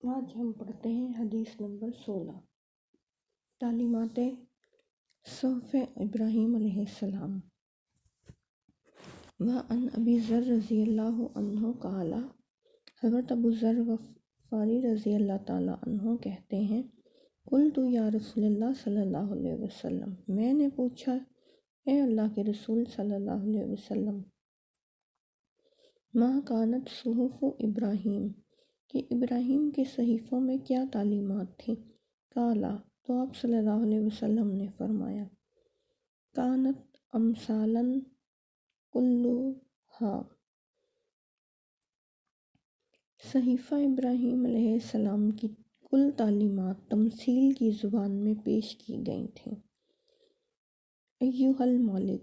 آج ہم پڑھتے ہیں حدیث نمبر 16، تعلیمات صحف ابراہیم علیہ السلام۔ وعن ابی ذر رضی اللہ عنہ قال، حضرت ابو ذر غفاری رضی اللہ تعالیٰ عنہ کہتے ہیں، قلت یا رسول اللہ صلی اللہ علیہ وسلم، میں نے پوچھا اے اللہ کے رسول صلی اللہ علیہ وسلم، ما کانت صحف ابراہیم، کہ ابراہیم کے صحیفوں میں کیا تعلیمات تھیں؟ قالا، تو آپ صلی اللہ علیہ وسلم نے فرمایا، کانت امثالاً کلھا، صحیفہ ابراہیم علیہ السلام کی کل تعلیمات تمثیل کی زبان میں پیش کی گئی تھیں۔ ایھا الملک،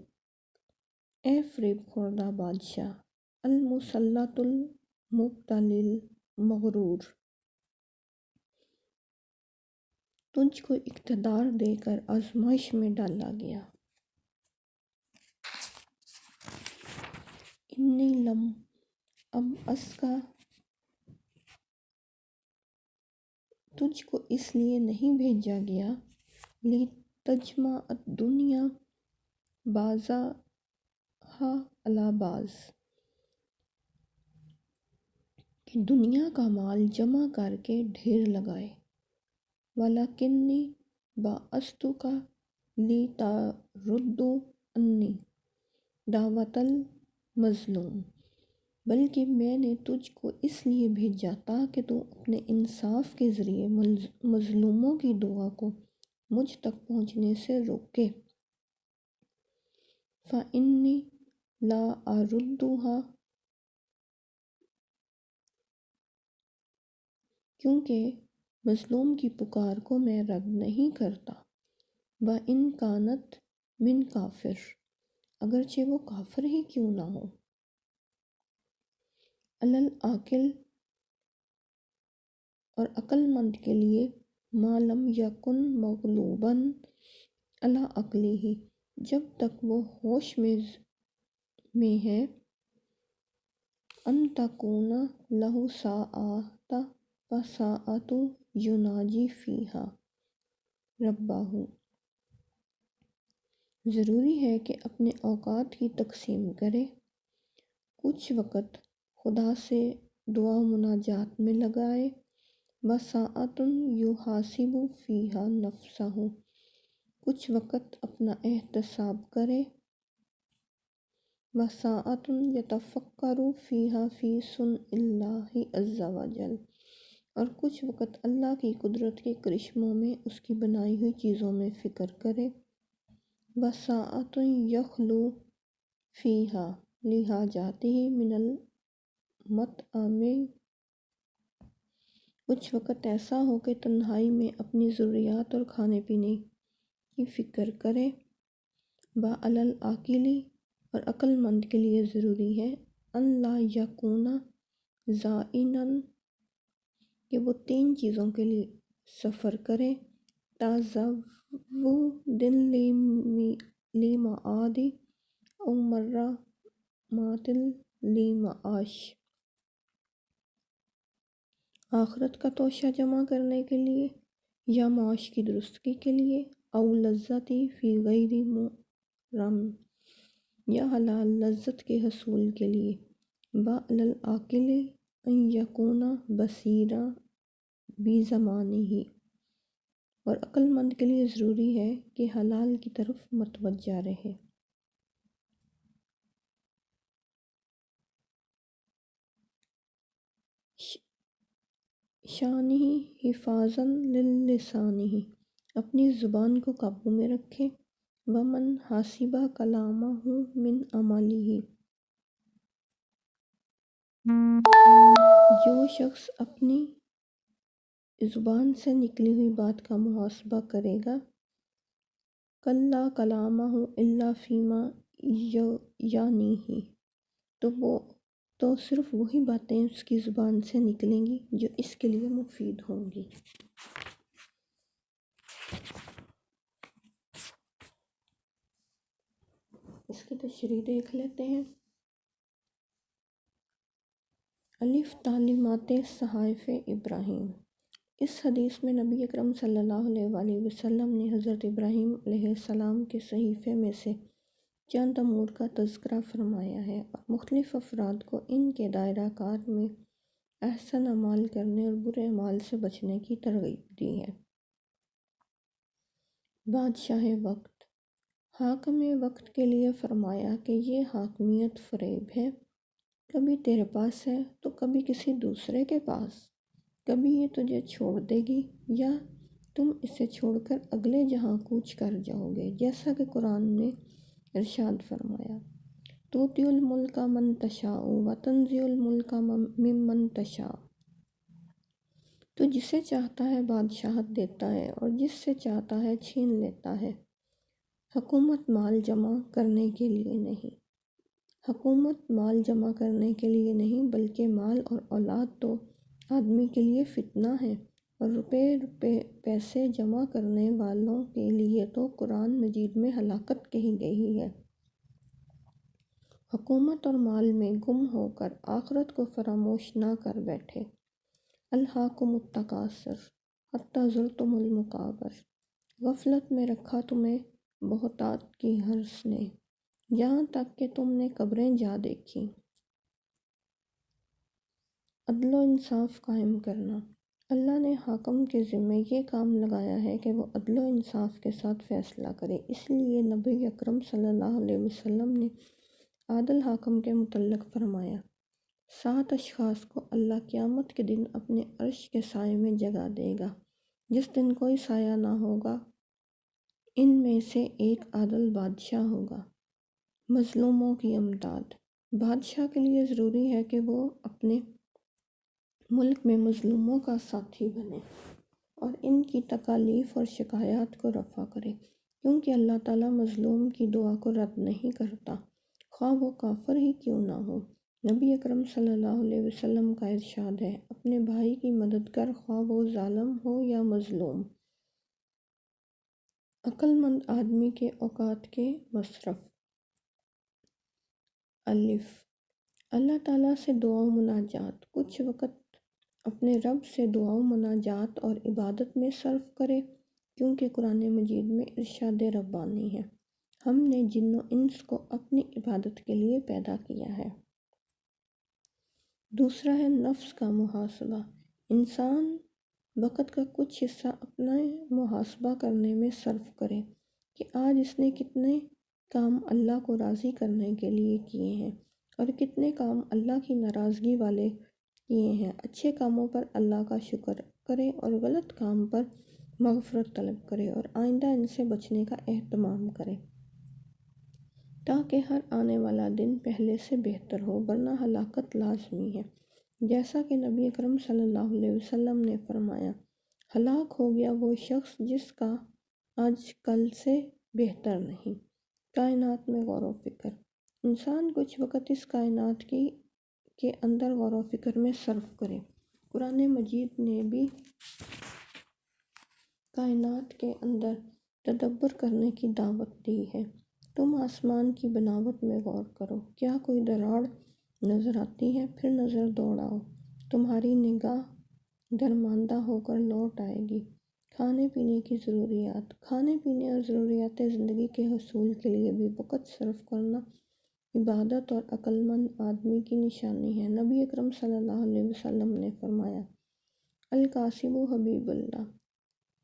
اے فریب خوردہ بادشاہ، المسلط المبتلی المغرور، تجھ کو اقتدار دے کر آزمائش میں ڈالا گیا۔ انی لم ابعثک، تجھ کو اس لیے نہیں بھیجا گیا، لتجمع الدنیا بعضھا علی بعض، کہ دنیا کا مال جمع کر کے ڈھیر لگائے، وَلَکِنِّی بَعَثْتُکَ لِتَرُدَّ عَنِّی دعوۃ المظلوم، بلکہ میں نے تجھ کو اس لیے بھیجا تاکہ تو اپنے انصاف کے ذریعے مظلوموں کی دعا کو مجھ تک پہنچنے سے روکے۔ فَإِنِّی لَا أَرُدُّهَا، کیونکہ مظلوم کی پکار کو میں رد نہیں کرتا، وَإِنْ كَانَتْ مِنْ کافر، اگرچہ وہ کافر ہی کیوں نہ ہو۔ علی العاقل، اور عقل مند کے لیے، ما لم یکن مغلوبا علی عقلہ، جب تک وہ ہوش میں ہے، ان تکون لہ ساعۃ فساعۃ یناجی فیہا ربہ، ضروری ہے کہ اپنے اوقات کی تقسیم کرے، کچھ وقت خدا سے دعا و مناجات میں لگائے، وساعۃ یحاسب فیہا نفسہ، کچھ وقت اپنا احتساب کرے، وساعۃ یتفکر فیہا فی صنع اللہ عز وجل، اور کچھ وقت اللہ کی قدرت کے کرشموں میں اس کی بنائی ہوئی چیزوں میں فکر کرے، وساعۃ یخلو فیہا لحاجاتہ من المطعم، کچھ وقت ایسا ہو کہ تنہائی میں اپنی ضروریات اور کھانے پینے کی فکر کرے، وعلی العاقل، اور عقل مند کے لیے ضروری ہے، ان لا یکون زائنا، کہ وہ 3 چیزوں کے لیے سفر کرے، تزود لمعاد، او مرامات لمعاش، آخرت کا توشہ جمع کرنے کے لیے، یا معاش کی درستگی کے لیے، او لذت فی غیر محرم، یا حلال لذت کے حصول کے لیے، وعلی العاقل ان یکون بصیرا بزمانہ، اور عقل مند کے لیے ضروری ہے کہ حلال کی طرف متوجہ رہے۔ شانہ حفاظاً للسانہ، اپنی زبان کو قابو میں رکھے، ومن حسب کلامہ من عملہ، جو شخص اپنی زبان سے نکلی ہوئی بات کا محاسبہ کرے گا، کلا کلامہ الا فیما یعنیہ، تو صرف وہی باتیں اس کی زبان سے نکلیں گی جو اس کے لیے مفید ہوں گی۔ اس کی تشریح دیکھ لیتے ہیں۔ الف، تعلیمات صحائف ابراہیم۔ اس حدیث میں نبی اکرم صلی اللہ علیہ وآلہ وسلم نے حضرت ابراہیم علیہ السلام کے صحیفے میں سے چند امور کا تذکرہ فرمایا ہے اور مختلف افراد کو ان کے دائرہ کار میں احسن اعمال کرنے اور برے اعمال سے بچنے کی ترغیب دی ہے۔ بادشاہ وقت، حاکم وقت کے لیے فرمایا کہ یہ حاکمیت فریب ہے، کبھی تیرے پاس ہے تو کبھی کسی دوسرے کے پاس، کبھی یہ تجھے چھوڑ دے گی یا تم اسے چھوڑ کر اگلے جہاں کوچ کر جاؤ گے، جیسا کہ قرآن نے ارشاد فرمایا، تؤتی الملک من تشاء وتنزع الملک ممن تشاء، تو جسے چاہتا ہے بادشاہت دیتا ہے اور جس سے چاہتا ہے چھین لیتا ہے۔ حکومت مال جمع کرنے کے لیے نہیں، حکومت مال جمع کرنے کے لیے نہیں بلکہ مال اور اولاد تو آدمی کے لیے فتنہ ہے، اور روپے پیسے جمع کرنے والوں کے لیے تو قرآن مجید میں ہلاکت کہی گئی ہے۔ حکومت اور مال میں گم ہو کر آخرت کو فراموش نہ کر بیٹھے۔ الہاکم التکاثر حتی زرتم المقابر، غفلت میں رکھا تمہیں بہتات کی ہرس نے، یہاں تک کہ تم نے قبریں جا دیکھیں۔ عدل و انصاف قائم کرنا، اللہ نے حاکم کے ذمہ یہ کام لگایا ہے کہ وہ عدل و انصاف کے ساتھ فیصلہ کرے، اس لیے نبی اکرم صلی اللہ علیہ وسلم نے عادل حاکم کے متعلق فرمایا، 7 اشخاص کو اللہ قیامت کے دن اپنے عرش کے سائے میں جگہ دے گا، جس دن کوئی سایہ نہ ہوگا، ان میں سے ایک عادل بادشاہ ہوگا۔ مظلوموں کی امداد، بادشاہ کے لیے ضروری ہے کہ وہ اپنے ملک میں مظلوموں کا ساتھی بنے اور ان کی تکالیف اور شکایات کو رفع کرے، کیونکہ اللہ تعالیٰ مظلوم کی دعا کو رد نہیں کرتا، خواہ وہ کافر ہی کیوں نہ ہو۔ نبی اکرم صلی اللہ علیہ وسلم کا ارشاد ہے، اپنے بھائی کی مدد کر، خواہ وہ ظالم ہو یا مظلوم۔ عقل مند آدمی کے اوقات کے مصرف۔ الف، اللہ تعالیٰ سے دعا و مناجات، کچھ وقت اپنے رب سے دعا و مناجات اور عبادت میں صرف کرے، کیونکہ قرآن مجید میں ارشاد ربانی ہے، ہم نے جن و انس کو اپنی عبادت کے لیے پیدا کیا ہے۔ دوسرا ہے نفس کا محاسبہ، انسان وقت کا کچھ حصہ اپنا محاسبہ کرنے میں صرف کرے کہ آج اس نے کتنے کام اللہ کو راضی کرنے کے لیے کیے ہیں اور کتنے کام اللہ کی ناراضگی والے کیے ہیں۔ اچھے کاموں پر اللہ کا شکر کرے اور غلط کام پر مغفرت طلب کرے اور آئندہ ان سے بچنے کا اہتمام کرے، تاکہ ہر آنے والا دن پہلے سے بہتر ہو، ورنہ ہلاکت لازمی ہے، جیسا کہ نبی اکرم صلی اللہ علیہ وسلم نے فرمایا، ہلاک ہو گیا وہ شخص جس کا آج کل سے بہتر نہیں۔ کائنات میں غور و فکر، انسان کچھ وقت اس کائنات کے اندر غور و فکر میں صرف کرے۔ قرآن مجید نے بھی کائنات کے اندر تدبر کرنے کی دعوت دی ہے۔ تم آسمان کی بناوٹ میں غور کرو، کیا کوئی دراڑ نظر آتی ہے؟ پھر نظر دوڑاؤ، تمہاری نگاہ درماندہ ہو کر لوٹ آئے گی۔ کھانے پینے کی ضروریات، کھانے پینے اور ضروریات زندگی کے حصول کے لیے بھی وقت صرف کرنا عبادت اور عقل مند آدمی کی نشانی ہے۔ نبی اکرم صلی اللہ علیہ وسلم نے فرمایا، الکاسب حبیب اللہ،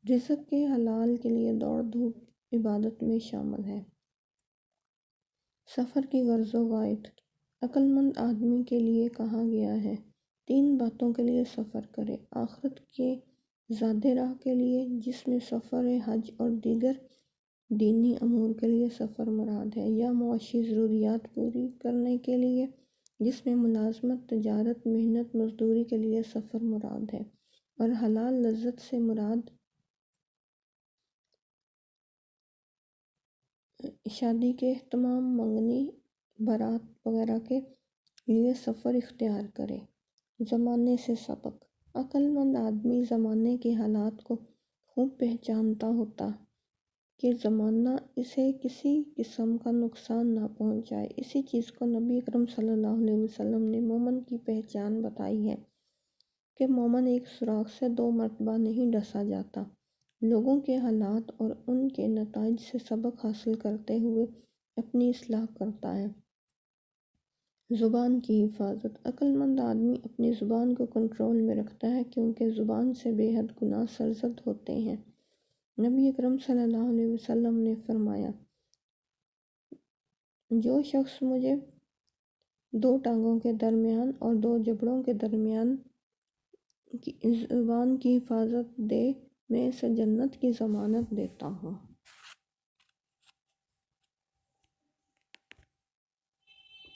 رزق کے حلال کے لیے دوڑ دھوپ عبادت میں شامل ہے۔ سفر کی غرض و غائط، عقل مند آدمی کے لیے کہا گیا ہے 3 باتوں کے لیے سفر کرے، آخرت کے زادِ راہ کے لیے جس میں سفر حج اور دیگر دینی امور کے لیے سفر مراد ہے، یا معاشی ضروریات پوری کرنے کے لیے جس میں ملازمت، تجارت، محنت، مزدوری کے لیے سفر مراد ہے، اور حلال لذت سے مراد شادی کے اہتمام، منگنی، بارات وغیرہ کے لیے سفر اختیار کرے۔ زمانے سے سبق، عقل مند آدمی زمانے کے حالات کو خوب پہچانتا ہوتا کہ زمانہ اسے کسی قسم کا نقصان نہ پہنچائے۔ اسی چیز کو نبی اکرم صلی اللہ علیہ وسلم نے مومن کی پہچان بتائی ہے کہ مومن ایک سوراخ سے 2 مرتبہ نہیں ڈسا جاتا۔ لوگوں کے حالات اور ان کے نتائج سے سبق حاصل کرتے ہوئے اپنی اصلاح کرتا ہے۔ زبان کی حفاظت۔ عقل مند آدمی اپنی زبان کو کنٹرول میں رکھتا ہے کیونکہ زبان سے بے حد گناہ سرزد ہوتے ہیں۔ نبی اکرم صلی اللہ علیہ وسلم نے فرمایا، جو شخص مجھے 2 ٹانگوں کے درمیان اور 2 جبڑوں کے درمیان کی زبان کی حفاظت دے، میں اسے جنت کی ضمانت دیتا ہوں۔